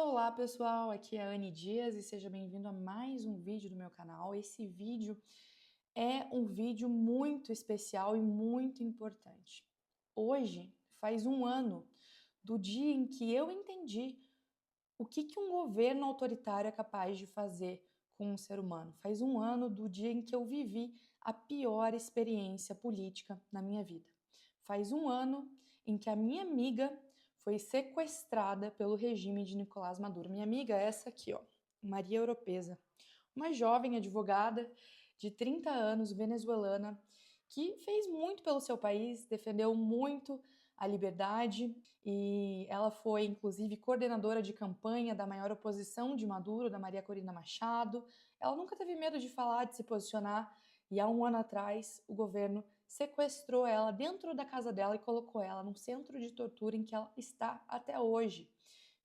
Olá pessoal, aqui é a Anne Dias e seja bem-vindo a mais um vídeo do meu canal. Esse vídeo é um vídeo muito especial e muito importante. Hoje faz um ano do dia em que eu entendi o que um governo autoritário é capaz de fazer com um ser humano. Faz um ano do dia em que eu vivi a pior experiência política na minha vida. Faz um ano em que a minha amiga foi sequestrada pelo regime de Nicolás Maduro. Minha amiga é essa aqui, ó, Maria Oropesa, uma jovem advogada de 30 anos, venezuelana, que fez muito pelo seu país, defendeu muito a liberdade e ela foi, inclusive, coordenadora de campanha da maior oposição de Maduro, da Maria Corina Machado. Ela nunca teve medo de falar, de se posicionar e há um ano atrás o governo sequestrou ela dentro da casa dela e colocou ela num centro de tortura em que ela está até hoje.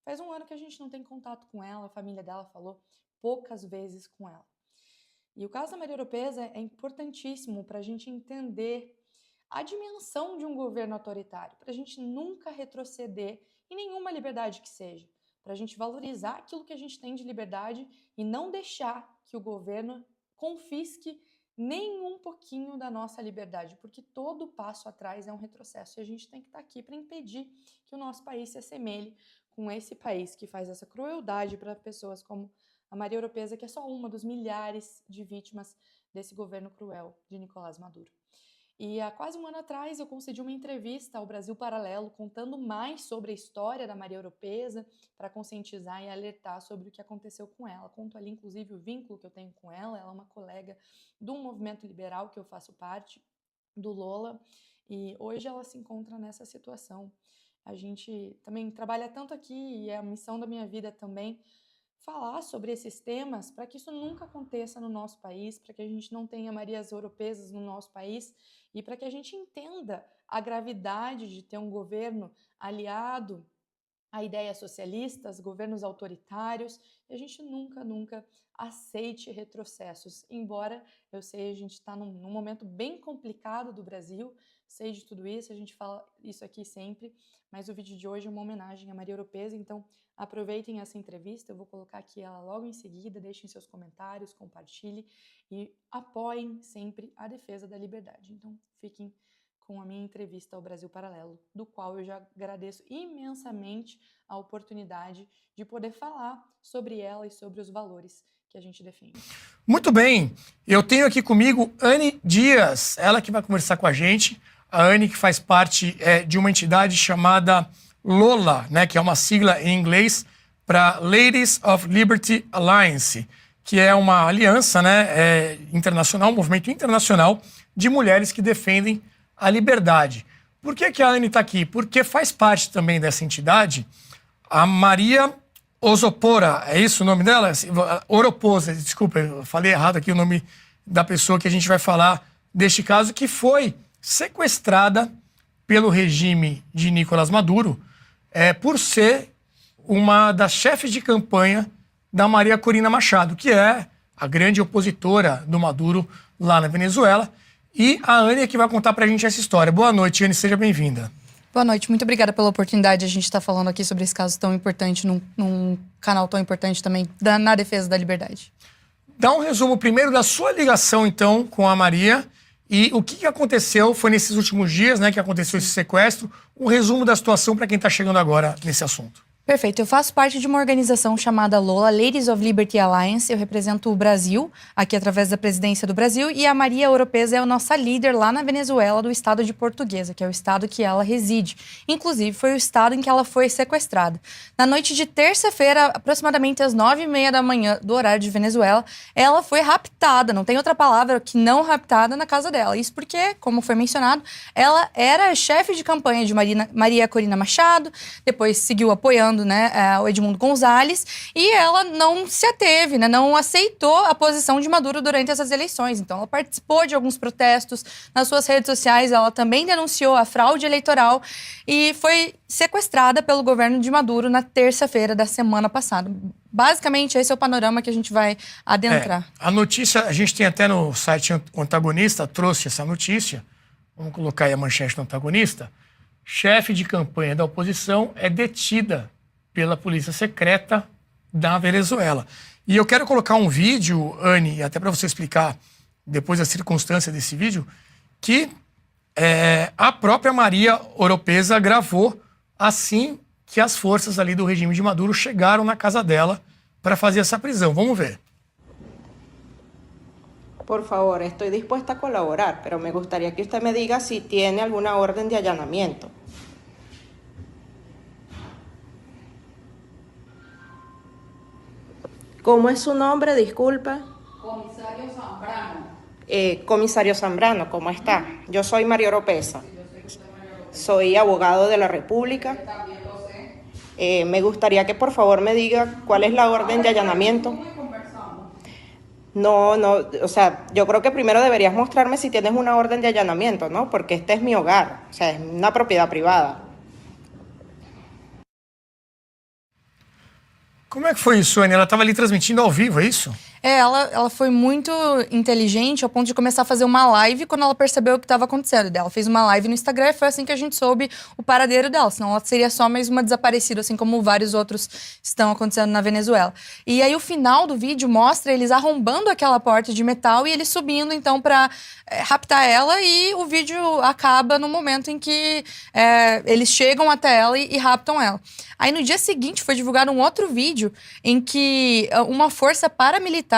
Faz um ano que a gente não tem contato com ela, a família dela falou poucas vezes com ela. E o caso da Maria Oropesa é importantíssimo para a gente entender a dimensão de um governo autoritário, para a gente nunca retroceder em nenhuma liberdade que seja, para a gente valorizar aquilo que a gente tem de liberdade e não deixar que o governo confisque nem um pouquinho da nossa liberdade, porque todo passo atrás é um retrocesso e a gente tem que estar aqui para impedir que o nosso país se assemelhe com esse país que faz essa crueldade para pessoas como a Maria Oropesa, que é só uma dos milhares de vítimas desse governo cruel de Nicolás Maduro. E há quase um ano atrás eu concedi uma entrevista ao Brasil Paralelo contando mais sobre a história da Maria Oropesa para conscientizar e alertar sobre o que aconteceu com ela. Conto ali, inclusive, o vínculo que eu tenho com ela. Ela é uma colega do movimento liberal que eu faço parte, do Lola, e hoje ela se encontra nessa situação. A gente também trabalha tanto aqui e é a missão da minha vida também falar sobre esses temas para que isso nunca aconteça no nosso país, para que a gente não tenha Marias Oropesas no nosso país e para que a gente entenda a gravidade de ter um governo aliado a ideias socialistas, governos autoritários, e a gente nunca aceite retrocessos. Embora eu sei a gente está num momento bem complicado do Brasil, sei de tudo isso, a gente fala isso aqui sempre, mas o vídeo de hoje é uma homenagem a Maria Oropesa, então aproveitem essa entrevista, eu vou colocar aqui ela logo em seguida, deixem seus comentários, compartilhem e apoiem sempre a defesa da liberdade. Então fiquem com a minha entrevista ao Brasil Paralelo, do qual eu já agradeço imensamente a oportunidade de poder falar sobre ela e sobre os valores que a gente defende. Muito bem, eu tenho aqui comigo Anne Dias, ela que vai conversar com a gente. A Anne que faz parte de uma entidade chamada LOLA, né, que é uma sigla em inglês para Ladies of Liberty Alliance, que é uma aliança, né, internacional, um movimento internacional de mulheres que defendem a liberdade. Por que a Anne está aqui? Porque faz parte também dessa entidade a Maria Osopora, é isso o nome dela? Oroposa, desculpa, eu falei errado aqui o nome da pessoa que a gente vai falar deste caso, que foi sequestrada pelo regime de Nicolás Maduro por ser uma das chefes de campanha da Maria Corina Machado, que é a grande opositora do Maduro lá na Venezuela. E a Anne é que vai contar pra gente essa história. Boa noite, Anne, seja bem-vinda. Boa noite, muito obrigada pela oportunidade de a gente estar falando aqui sobre esse caso tão importante, num canal tão importante também, na defesa da liberdade. Dá um resumo primeiro da sua ligação, então, com a Maria e o que aconteceu, foi nesses últimos dias, né, que aconteceu esse sequestro, um resumo da situação para quem está chegando agora nesse assunto. Perfeito, eu faço parte de uma organização chamada LOLA, Ladies of Liberty Alliance, eu represento o Brasil, aqui através da presidência do Brasil, e a Maria Oropesa é a nossa líder lá na Venezuela, do estado de Portuguesa, que é o estado que ela reside. Inclusive, foi o estado em que ela foi sequestrada. Na noite de terça-feira, aproximadamente às 9h30 da manhã, do horário de Venezuela, ela foi raptada, não tem outra palavra que não raptada, na casa dela. Isso porque, como foi mencionado, ela era chefe de campanha de Maria Corina Machado, depois seguiu apoiando, né, o Edmundo Gonzalez, e ela não se ateve, né, não aceitou a posição de Maduro durante essas eleições. Então, ela participou de alguns protestos nas suas redes sociais, ela também denunciou a fraude eleitoral e foi sequestrada pelo governo de Maduro na terça-feira da semana passada. Basicamente, esse é o panorama que a gente vai adentrar. A notícia, a gente tem até no site Antagonista, trouxe essa notícia, vamos colocar aí a manchete do Antagonista. Chefe de campanha da oposição é detida pela polícia secreta da Venezuela. E eu quero colocar um vídeo, Anne, até para você explicar depois a circunstância desse vídeo, que a própria Maria Oropesa gravou assim que as forças ali do regime de Maduro chegaram na casa dela para fazer essa prisão. Vamos ver. Por favor, estoy dispuesta a colaborar, pero me gustaría que usted me diga si tiene alguna orden de allanamiento. ¿Cómo es su nombre? Disculpa. Comisario Zambrano. Comisario Zambrano, ¿cómo está? Yo soy Mario Oropesa. Soy abogado de la República. Me gustaría que por favor me diga cuál es la orden de allanamiento. No, o sea, yo creo que primero deberías mostrarme si tienes una orden de allanamiento, ¿no? Porque este es mi hogar, o sea, es una propiedad privada. Como é que foi isso, Anne? Ela estava ali transmitindo ao vivo, é isso? Ela foi muito inteligente ao ponto de começar a fazer uma live quando ela percebeu o que estava acontecendo. Ela fez uma live no Instagram e foi assim que a gente soube o paradeiro dela. Senão ela seria só mais uma desaparecida, assim como vários outros estão acontecendo na Venezuela. E aí o final do vídeo mostra eles arrombando aquela porta de metal e eles subindo então para raptar ela, e o vídeo acaba no momento em que eles chegam até ela e raptam ela. Aí no dia seguinte foi divulgado um outro vídeo em que uma força paramilitar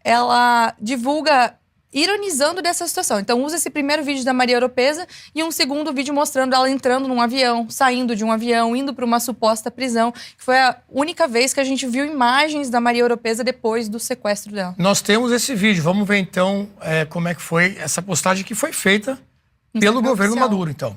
ela divulga ironizando dessa situação. Então usa esse primeiro vídeo da Maria Oropesa e um segundo vídeo mostrando ela entrando num avião, saindo de um avião, indo para uma suposta prisão, que foi a única vez que a gente viu imagens da Maria Oropesa depois do sequestro dela. Nós temos esse vídeo. Vamos ver então como é que foi essa postagem que foi feita pelo governo Maduro, então.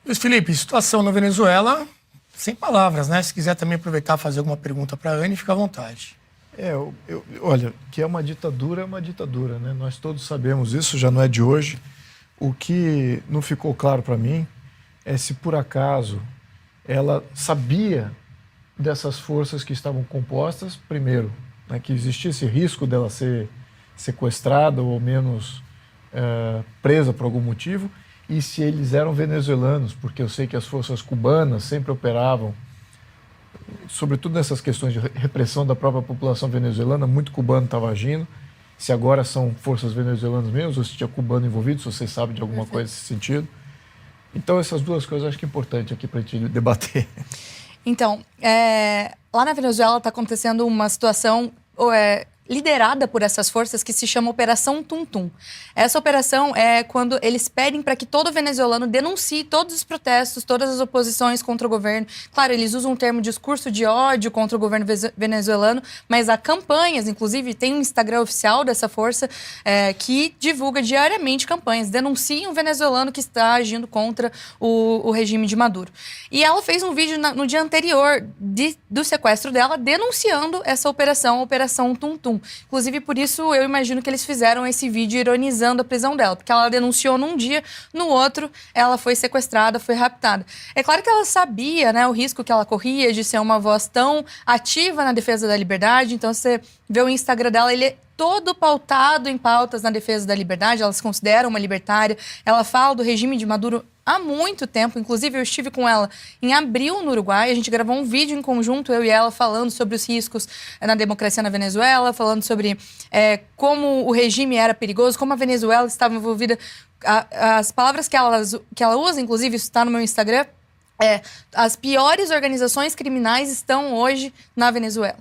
Luiz Felipe, situação na Venezuela, sem palavras, né? Se quiser também aproveitar e fazer alguma pergunta para a Anne, fica à vontade. Olha, que é uma ditadura, né? Nós todos sabemos isso, já não é de hoje. O que não ficou claro para mim é se por acaso ela sabia dessas forças que estavam compostas, primeiro, né, que existisse risco dela ser sequestrada ou ao menos presa por algum motivo, e se eles eram venezuelanos, porque eu sei que as forças cubanas sempre operavam, sobretudo nessas questões de repressão da própria população venezuelana, muito cubano estava agindo. Se agora são forças venezuelanas mesmo, ou se tinha cubano envolvido, se você sabe de alguma coisa nesse sentido. Então, essas duas coisas eu acho que é importante aqui para a gente debater. Então, lá na Venezuela está acontecendo uma situação liderada por essas forças que se chama Operação Tum-Tum. Essa operação é quando eles pedem para que todo venezuelano denuncie todos os protestos, todas as oposições contra o governo. Claro, eles usam o termo discurso de ódio contra o governo venezuelano, mas há campanhas, inclusive tem um Instagram oficial dessa força que divulga diariamente campanhas, denuncia um venezuelano que está agindo contra o regime de Maduro. E ela fez um vídeo no dia anterior do sequestro dela, denunciando essa operação, Operação Tum-Tum. Inclusive, por isso, eu imagino que eles fizeram esse vídeo ironizando a prisão dela, porque ela denunciou num dia, no outro, ela foi sequestrada, foi raptada. É claro que ela sabia, né, o risco que ela corria de ser uma voz tão ativa na defesa da liberdade. Então, você vê o Instagram dela, ele é todo pautado em pautas na defesa da liberdade, ela se considera uma libertária, ela fala do regime de Maduro há muito tempo. Inclusive, eu estive com ela em abril no Uruguai, a gente gravou um vídeo em conjunto, eu e ela, falando sobre os riscos na democracia na Venezuela, falando sobre como o regime era perigoso, como a Venezuela estava envolvida. As palavras que ela usa, inclusive, isso está no meu Instagram, as piores organizações criminais estão hoje na Venezuela.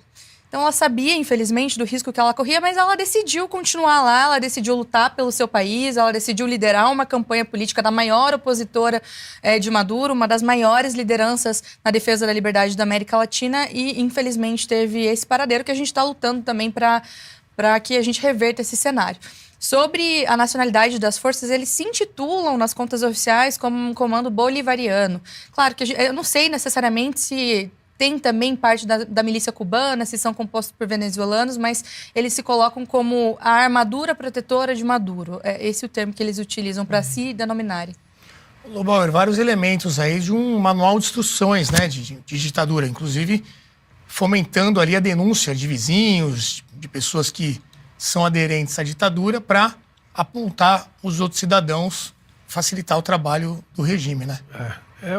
Então, ela sabia, infelizmente, do risco que ela corria, mas ela decidiu continuar lá, ela decidiu lutar pelo seu país, ela decidiu liderar uma campanha política da maior opositora de Maduro, uma das maiores lideranças na defesa da liberdade da América Latina, e, infelizmente, teve esse paradeiro que a gente está lutando também para que a gente reverta esse cenário. Sobre a nacionalidade das forças, eles se intitulam nas contas oficiais como um comando bolivariano. Claro que eu não sei necessariamente se tem também parte da milícia cubana, se são compostos por venezuelanos, mas eles se colocam como a armadura protetora de Maduro. É esse o termo que eles utilizam para se denominarem. Lobauer, vários elementos aí de um manual de instruções, né, de ditadura, inclusive fomentando ali a denúncia de vizinhos, de pessoas que são aderentes à ditadura para apontar os outros cidadãos, facilitar o trabalho do regime, né? É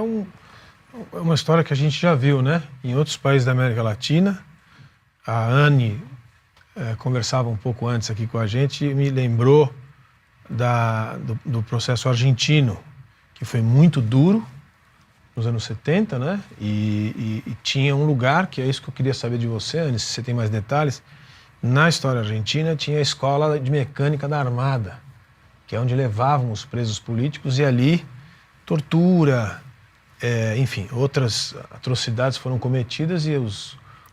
uma história que a gente já viu, né? Em outros países da América Latina. A Anne conversava um pouco antes aqui com a gente e me lembrou do processo argentino, que foi muito duro nos anos 70, né? E tinha um lugar, que é isso que eu queria saber de você, Anne, se você tem mais detalhes. Na história argentina tinha a escola de mecânica da Armada, que é onde levavam os presos políticos, e ali tortura, enfim, outras atrocidades foram cometidas, e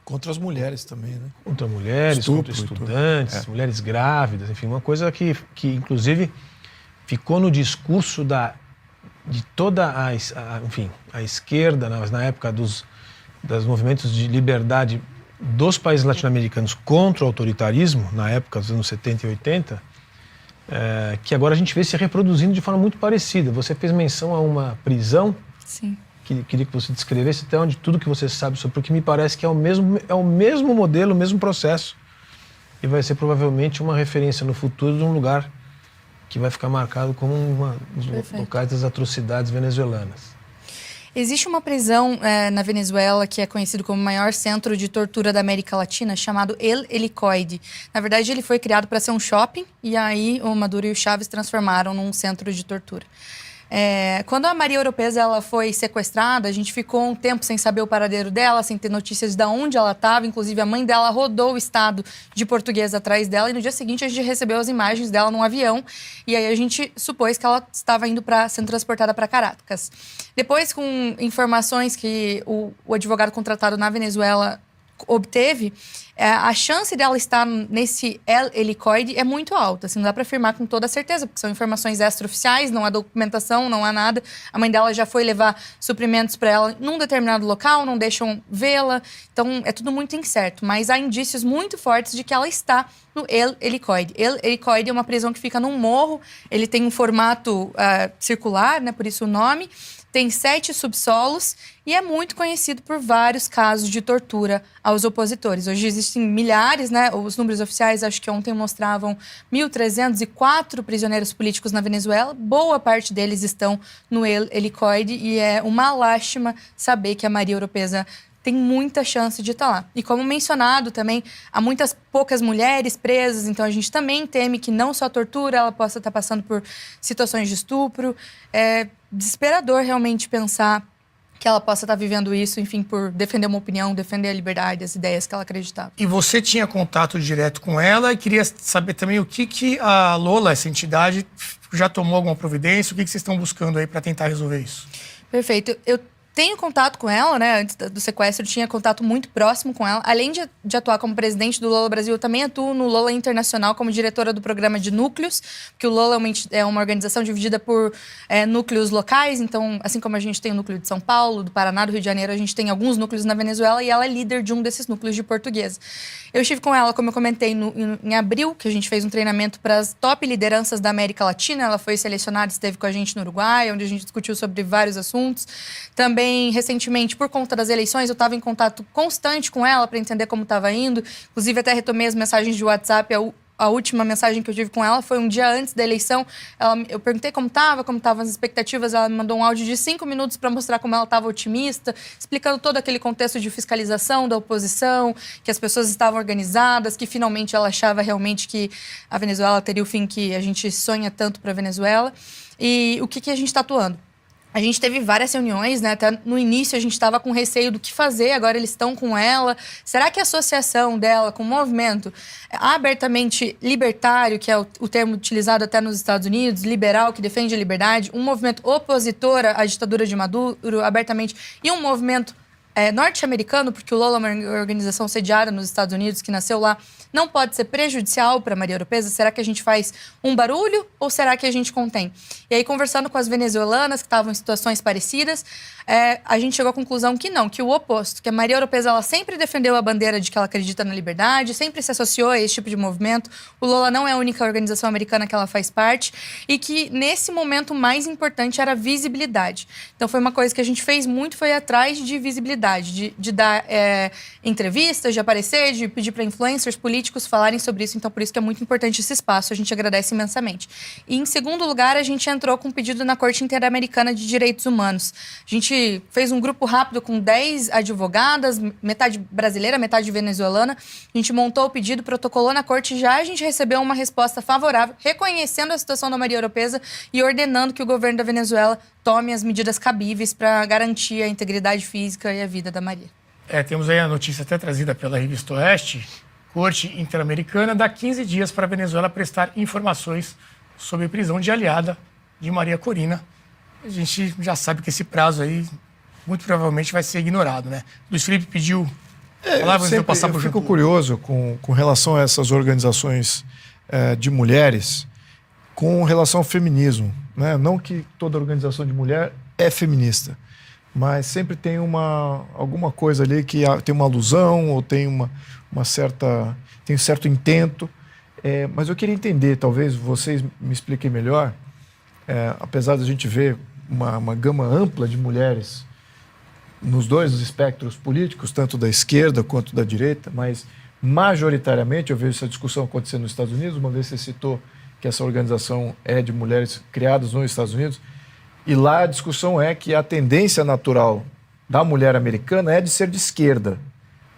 Contra as mulheres também, né? contra mulheres, Estupro contra e tudo. estudantes, mulheres grávidas, enfim, uma coisa que inclusive ficou no discurso de toda a esquerda, na época dos movimentos de liberdade dos países latino-americanos contra o autoritarismo, na época dos anos 70 e 80, que agora a gente vê se reproduzindo de forma muito parecida. Você fez menção a uma prisão. Sim. Queria que você descrevesse até onde tudo que você sabe sobre, porque me parece que é o mesmo modelo, o mesmo processo, e vai ser provavelmente uma referência no futuro de um lugar que vai ficar marcado como um dos locais das atrocidades venezuelanas. Existe uma prisão na Venezuela que é conhecido como o maior centro de tortura da América Latina, chamado El Helicoide. Na verdade, ele foi criado para ser um shopping, e aí o Maduro e o Chávez transformaram num centro de tortura. Quando a Maria Oropesa ela foi sequestrada, a gente ficou um tempo sem saber o paradeiro dela, sem ter notícias de onde ela estava. Inclusive, a mãe dela rodou o estado de Portuguesa atrás dela, e no dia seguinte a gente recebeu as imagens dela num avião, e aí a gente supôs que ela estava indo sendo transportada para Caracas. Depois, com informações que o advogado contratado na Venezuela obteve, a chance dela estar nesse El Helicoide é muito alta. Assim, não dá para afirmar com toda certeza, porque são informações extraoficiais, não há documentação, não há nada. A mãe dela já foi levar suprimentos para ela num determinado local, não deixam vê-la. Então, é tudo muito incerto. Mas há indícios muito fortes de que ela está no El Helicoide. El Helicoide é uma prisão que fica num morro. Ele tem um formato circular, né, por isso o nome. Tem 7 subsolos e é muito conhecido por vários casos de tortura aos opositores. Hoje existem milhares, né? Os números oficiais, acho que ontem mostravam 1.304 prisioneiros políticos na Venezuela. Boa parte deles estão no El Helicoide, e é uma lástima saber que a Maria Oropesa tem muita chance de estar lá. E como mencionado também, há muitas poucas mulheres presas, então a gente também teme que não só a tortura, ela possa estar passando por situações de estupro. É desesperador realmente pensar que ela possa estar vivendo isso, enfim, por defender uma opinião, defender a liberdade, as ideias que ela acreditava. E você tinha contato direto com ela, e queria saber também o que a Lola, essa entidade, já tomou alguma providência, o que vocês estão buscando aí para tentar resolver isso? Perfeito. Eu tenho contato com ela, né? Antes do sequestro, eu tinha contato muito próximo com ela. Além de atuar como presidente do Lola Brasil, eu também atuo no Lola Internacional como diretora do programa de núcleos, porque o Lola é uma organização dividida por núcleos locais. Então, assim como a gente tem o núcleo de São Paulo, do Paraná, do Rio de Janeiro, a gente tem alguns núcleos na Venezuela, e ela é líder de um desses núcleos de Portuguesa. Eu estive com ela, como eu comentei, em abril, que a gente fez um treinamento para as top lideranças da América Latina. Ela foi selecionada, esteve com a gente no Uruguai, onde a gente discutiu sobre vários assuntos. Também, recentemente, por conta das eleições, eu estava em contato constante com ela para entender como estava indo. Inclusive, até retomei as mensagens de WhatsApp. A última mensagem que eu tive com ela foi um dia antes da eleição. Eu perguntei como estavam as expectativas. Ela me mandou um áudio de 5 minutos para mostrar como ela estava otimista, explicando todo aquele contexto de fiscalização da oposição, que as pessoas estavam organizadas, que finalmente ela achava realmente que a Venezuela teria o fim que a gente sonha tanto para a Venezuela. E o que a gente está atuando? A gente teve várias reuniões, né? Até no início a gente estava com receio do que fazer, agora eles estão com ela. Será que a associação dela com o movimento abertamente libertário, que é o termo utilizado até nos Estados Unidos, liberal, que defende a liberdade, um movimento opositor à ditadura de Maduro, abertamente, e um movimento norte-americano, porque o Lola é uma organização sediada nos Estados Unidos, que nasceu lá, não pode ser prejudicial para Maria Oropesa? Será que a gente faz um barulho ou será que a gente contém? E aí, conversando com as venezuelanas que estavam em situações parecidas, a gente chegou à conclusão que não, que o oposto, que a Maria Oropesa ela sempre defendeu a bandeira de que ela acredita na liberdade, sempre se associou a esse tipo de movimento. O Lola não é a única organização americana que ela faz parte e que nesse momento o mais importante era a visibilidade. Então foi uma coisa que a gente fez muito, foi atrás de visibilidade, de dar entrevistas, de aparecer, de pedir para influencers políticos falarem sobre isso. Então por isso que é muito importante esse espaço, a gente agradece imensamente. E em segundo lugar, a gente entrou com um pedido na Corte Interamericana de Direitos Humanos. A gente fez um grupo rápido com 10 advogadas, metade brasileira, metade venezuelana. A gente montou o pedido, protocolou na corte, já a gente recebeu uma resposta favorável, reconhecendo a situação da Maria Oropesa e ordenando que o governo da Venezuela tome as medidas cabíveis para garantir a integridade física e a vida da Maria. Temos aí a notícia até trazida pela Revista Oeste. Corte Interamericana dá 15 dias para a Venezuela prestar informações sobre prisão de aliada de Maria Corina. A gente já sabe que esse prazo aí muito provavelmente vai ser ignorado, né? Luiz Felipe pediu palavras de eu passar por... Eu fico curioso com relação a essas organizações de mulheres com relação ao feminismo, né? Não que toda organização de mulher é feminista, mas sempre tem alguma coisa ali que tem uma alusão ou tem um certo intento. Mas eu queria entender, talvez vocês me expliquem melhor, apesar de a gente ver uma gama ampla de mulheres nos dois espectros políticos, tanto da esquerda quanto da direita, mas majoritariamente eu vejo essa discussão acontecendo nos Estados Unidos. Uma vez você citou que essa organização é de mulheres criadas nos Estados Unidos, e lá a discussão é que a tendência natural da mulher americana é de ser de esquerda.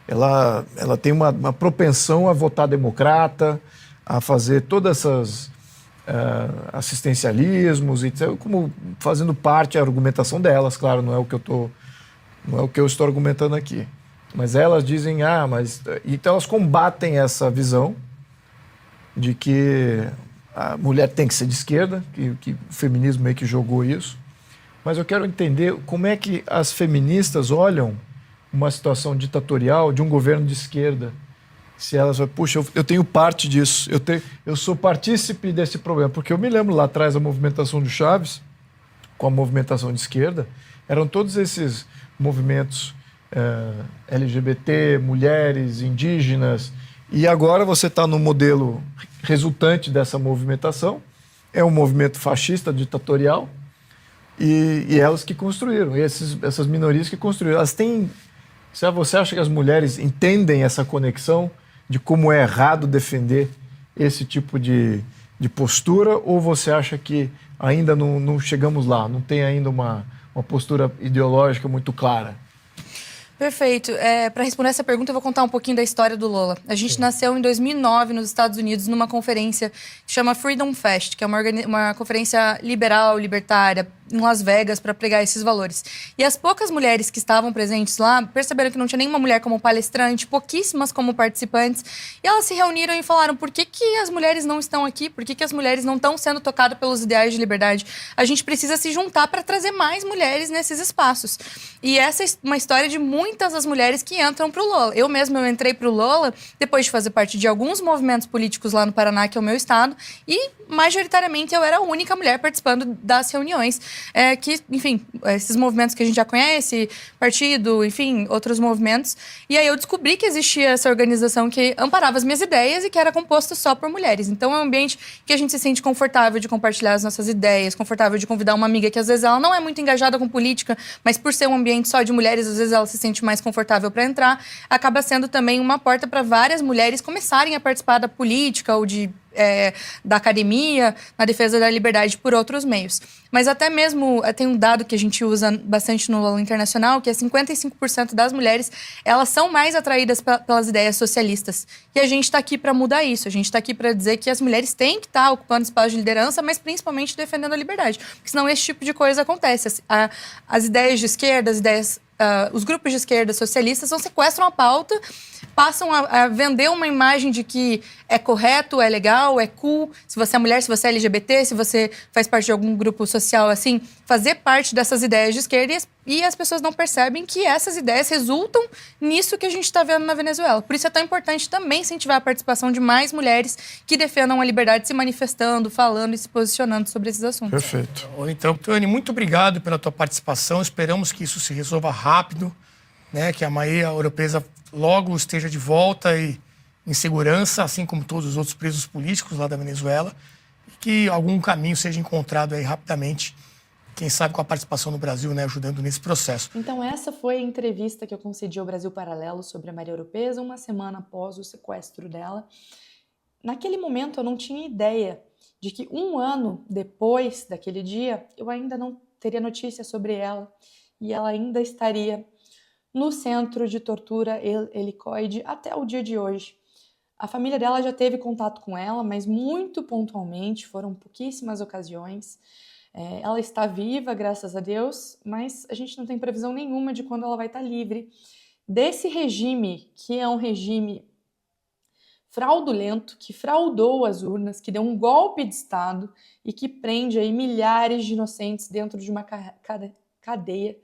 Ela tem uma propensão a votar democrata, a fazer todas essas assistencialismos, como fazendo parte da argumentação delas. Claro, não é o que eu estou argumentando aqui. Mas elas dizem, então elas combatem essa visão de que a mulher tem que ser de esquerda, que o feminismo meio que jogou isso. Mas eu quero entender como é que as feministas olham uma situação ditatorial de um governo de esquerda. Se elas falam, puxa, eu tenho parte disso, eu sou partícipe desse problema. Porque eu me lembro lá atrás da movimentação do Chaves, com a movimentação de esquerda, eram todos esses movimentos LGBT, mulheres, indígenas, e agora você está no modelo resultante dessa movimentação, é um movimento fascista, ditatorial, e elas que construíram, essas minorias que construíram. Elas têm... Você acha que as mulheres entendem essa conexão de como é errado defender esse tipo de postura, ou você acha que ainda não chegamos lá, não tem ainda uma postura ideológica muito clara? Perfeito. Para responder essa pergunta, eu vou contar um pouquinho da história do Lola. A gente nasceu em 2009 nos Estados Unidos numa conferência que chama Freedom Fest, que é uma conferência liberal, libertária, em Las Vegas, para pregar esses valores. E as poucas mulheres que estavam presentes lá perceberam que não tinha nenhuma mulher como palestrante, pouquíssimas como participantes, e elas se reuniram e falaram: por que as mulheres não estão aqui? Por que as mulheres não estão sendo tocadas pelos ideais de liberdade? A gente precisa se juntar para trazer mais mulheres nesses espaços. E essa é uma história de muitas das mulheres que entram para o Lola. Eu entrei para o Lola depois de fazer parte de alguns movimentos políticos lá no Paraná, que é o meu estado, e majoritariamente eu era a única mulher participando das reuniões. Esses movimentos que a gente já conhece, partido, enfim, outros movimentos. E aí eu descobri que existia essa organização que amparava as minhas ideias e que era composta só por mulheres. Então é um ambiente que a gente se sente confortável de compartilhar as nossas ideias, confortável de convidar uma amiga que às vezes ela não é muito engajada com política, mas por ser um ambiente só de mulheres, às vezes ela se sente mais confortável para entrar. Acaba sendo também uma porta para várias mulheres começarem a participar da política ou da academia, na defesa da liberdade por outros meios. Mas até mesmo, tem um dado que a gente usa bastante no Lola Internacional, que é 55% das mulheres, elas são mais atraídas pelas ideias socialistas. E a gente está aqui para mudar isso, a gente está aqui para dizer que as mulheres têm que estar ocupando espaço de liderança, mas principalmente defendendo a liberdade, porque senão esse tipo de coisa acontece. As ideias de esquerda, os grupos de esquerda socialistas sequestram a pauta, passam a vender uma imagem de que é correto, é legal, é cool, se você é mulher, se você é LGBT, se você faz parte de algum grupo social assim, fazer parte dessas ideias de esquerda, e E as pessoas não percebem que essas ideias resultam nisso que a gente está vendo na Venezuela. Por isso é tão importante também incentivar a participação de mais mulheres que defendam a liberdade se manifestando, falando e se posicionando sobre esses assuntos. Perfeito. Então, Tony, muito obrigado pela tua participação. Esperamos que isso se resolva rápido, né? Que a Maria Oropesa logo esteja de volta e em segurança, assim como todos os outros presos políticos lá da Venezuela, e que algum caminho seja encontrado aí rapidamente, quem sabe com a participação no Brasil, né, ajudando nesse processo. Então essa foi a entrevista que eu concedi ao Brasil Paralelo sobre a Maria Oropesa, uma semana após o sequestro dela. Naquele momento eu não tinha ideia de que 1 ano depois daquele dia eu ainda não teria notícia sobre ela e ela ainda estaria no centro de tortura helicoide até o dia de hoje. A família dela já teve contato com ela, mas muito pontualmente, foram pouquíssimas ocasiões. Ela está viva, graças a Deus, mas a gente não tem previsão nenhuma de quando ela vai estar livre desse regime, que é um regime fraudulento, que fraudou as urnas, que deu um golpe de Estado e que prende aí milhares de inocentes dentro de uma cadeia,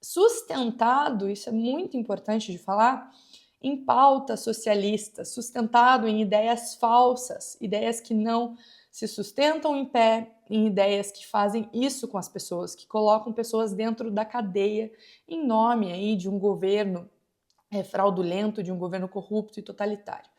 sustentado, isso é muito importante de falar, em pauta socialista, sustentado em ideias falsas, ideias que não se sustentam em pé, em ideias que fazem isso com as pessoas, que colocam pessoas dentro da cadeia em nome aí de um governo fraudulento, de um governo corrupto e totalitário.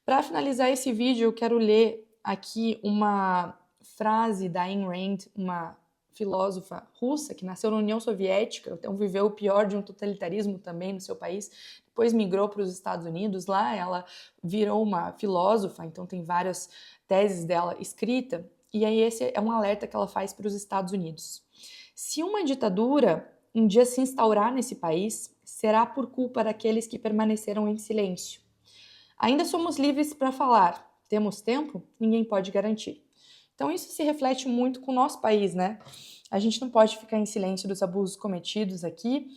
Para finalizar esse vídeo, eu quero ler aqui uma frase da Ayn Rand, uma filósofa russa que nasceu na União Soviética, então viveu o pior de um totalitarismo também no seu país, depois migrou para os Estados Unidos, lá ela virou uma filósofa, então tem várias teses dela escrita, e aí esse é um alerta que ela faz para os Estados Unidos. Se uma ditadura um dia se instaurar nesse país, será por culpa daqueles que permaneceram em silêncio. Ainda somos livres para falar, temos tempo? Ninguém pode garantir. Então isso se reflete muito com o nosso país, né? A gente não pode ficar em silêncio dos abusos cometidos aqui,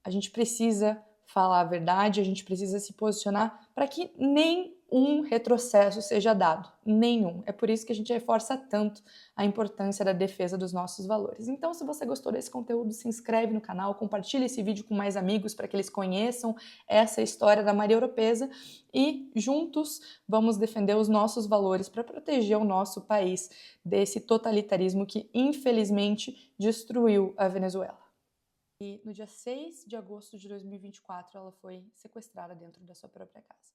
a gente precisa falar a verdade, a gente precisa se posicionar para que nenhum retrocesso seja dado, nenhum. É por isso que a gente reforça tanto a importância da defesa dos nossos valores. Então, se você gostou desse conteúdo, se inscreve no canal, compartilha esse vídeo com mais amigos para que eles conheçam essa história da Maria Oropesa e juntos vamos defender os nossos valores para proteger o nosso país desse totalitarismo que infelizmente destruiu a Venezuela. E no dia 6 de agosto de 2024, ela foi sequestrada dentro da sua própria casa.